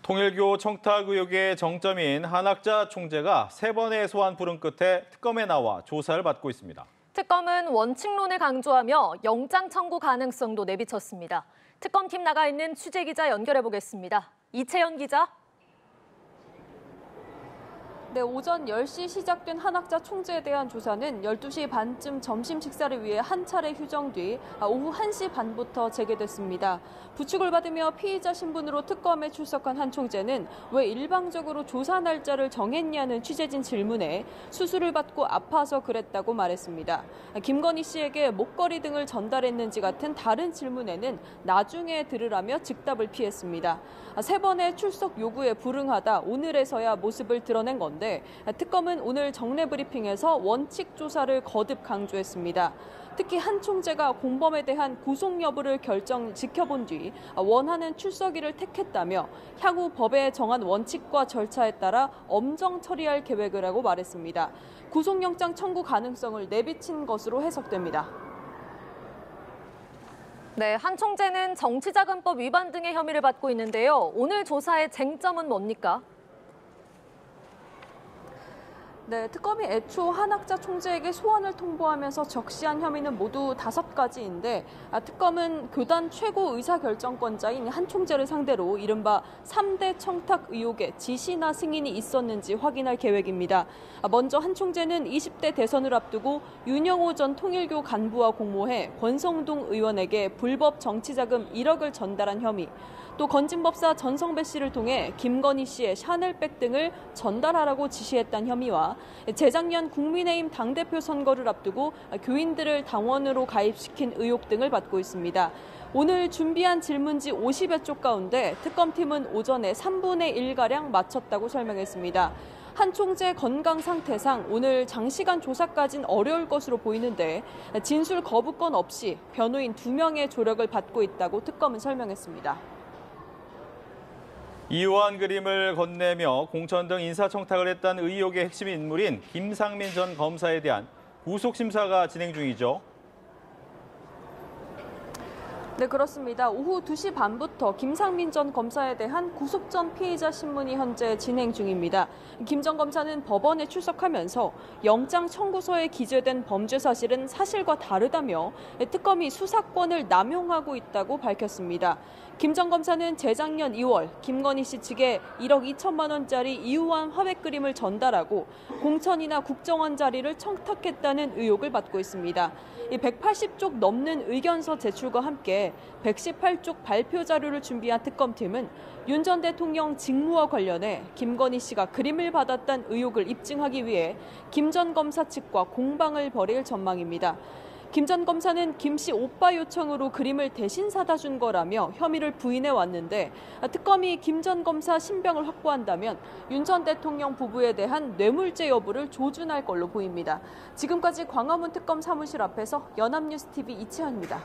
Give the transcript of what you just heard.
통일교 청탁 의혹의 정점인 한학자 총재가 3번의 소환 부른 끝에 특검에 나와 조사를 받고 있습니다. 특검은 원칙론을 강조하며 영장 청구 가능성도 내비쳤습니다. 특검팀 나가 있는 취재 기자 연결해 보겠습니다. 이채연 기자. 네, 오전 10시 시작된 한학자 총재에 대한 조사는 12시 반쯤 점심 식사를 위해 한 차례 휴정 뒤 오후 1시 반부터 재개됐습니다. 부축을 받으며 피의자 신분으로 특검에 출석한 한 총재는 왜 일방적으로 조사 날짜를 정했냐는 취재진 질문에 수술을 받고 아파서 그랬다고 말했습니다. 김건희 씨에게 목걸이 등을 전달했는지 같은 다른 질문에는 나중에 들으라며 즉답을 피했습니다. 3번의 출석 요구에 불응하다 오늘에서야 모습을 드러낸 건데 특검은 오늘 정례 브리핑에서 원칙 조사를 거듭 강조했습니다. 특히 한 총재가 공범에 대한 구속 여부를 지켜본 뒤 원하는 출석일을 택했다며 향후 법에 정한 원칙과 절차에 따라 엄정 처리할 계획을 하고 말했습니다. 구속영장 청구 가능성을 내비친 것으로 해석됩니다. 네, 한 총재는 정치자금법 위반 등의 혐의를 받고 있는데요. 오늘 조사의 쟁점은 뭡니까? 네, 특검이 애초 한학자 총재에게 소환을 통보하면서 적시한 혐의는 모두 5가지인데 특검은 교단 최고 의사결정권자인 한 총재를 상대로 이른바 3대 청탁 의혹의 지시나 승인이 있었는지 확인할 계획입니다. 먼저 한 총재는 20대 대선을 앞두고 윤영호 전 통일교 간부와 공모해 권성동 의원에게 불법 정치자금 1억을 전달한 혐의, 또 건진법사 전성배 씨를 통해 김건희 씨의 샤넬백 등을 전달하라고 지시했다는 혐의와 재작년 국민의힘 당대표 선거를 앞두고 교인들을 당원으로 가입시킨 의혹 등을 받고 있습니다. 오늘 준비한 질문지 50여 쪽 가운데 특검팀은 오전에 3분의 1가량 마쳤다고 설명했습니다. 한 총재 건강 상태상 오늘 장시간 조사까지는 어려울 것으로 보이는데 진술 거부권 없이 변호인 2명의 조력을 받고 있다고 특검은 설명했습니다. 이유한 그림을 건네며 공천 등 인사청탁을 했다는 의혹의 핵심 인물인 김상민 전 검사에 대한 구속심사가 진행 중이죠. 네, 그렇습니다. 오후 2시 반부터 김상민 전 검사에 대한 구속 전 피의자 신문이 현재 진행 중입니다. 김 전 검사는 법원에 출석하면서 영장 청구서에 기재된 범죄 사실은 사실과 다르다며 특검이 수사권을 남용하고 있다고 밝혔습니다. 김 전 검사는 재작년 2월 김건희 씨 측에 1억 2천만 원짜리 이유한 화백 그림을 전달하고 공천이나 국정원 자리를 청탁했다는 의혹을 받고 있습니다. 180쪽 넘는 의견서 제출과 함께 118쪽 발표 자료를 준비한 특검팀은 윤 전 대통령 직무와 관련해 김건희 씨가 그림을 받았다는 의혹을 입증하기 위해 김 전 검사 측과 공방을 벌일 전망입니다. 김 전 검사는 김 씨 오빠 요청으로 그림을 대신 사다 준 거라며 혐의를 부인해 왔는데 특검이 김 전 검사 신병을 확보한다면 윤 전 대통령 부부에 대한 뇌물죄 여부를 조준할 걸로 보입니다. 지금까지 광화문 특검 사무실 앞에서 연합뉴스TV 이채연입니다.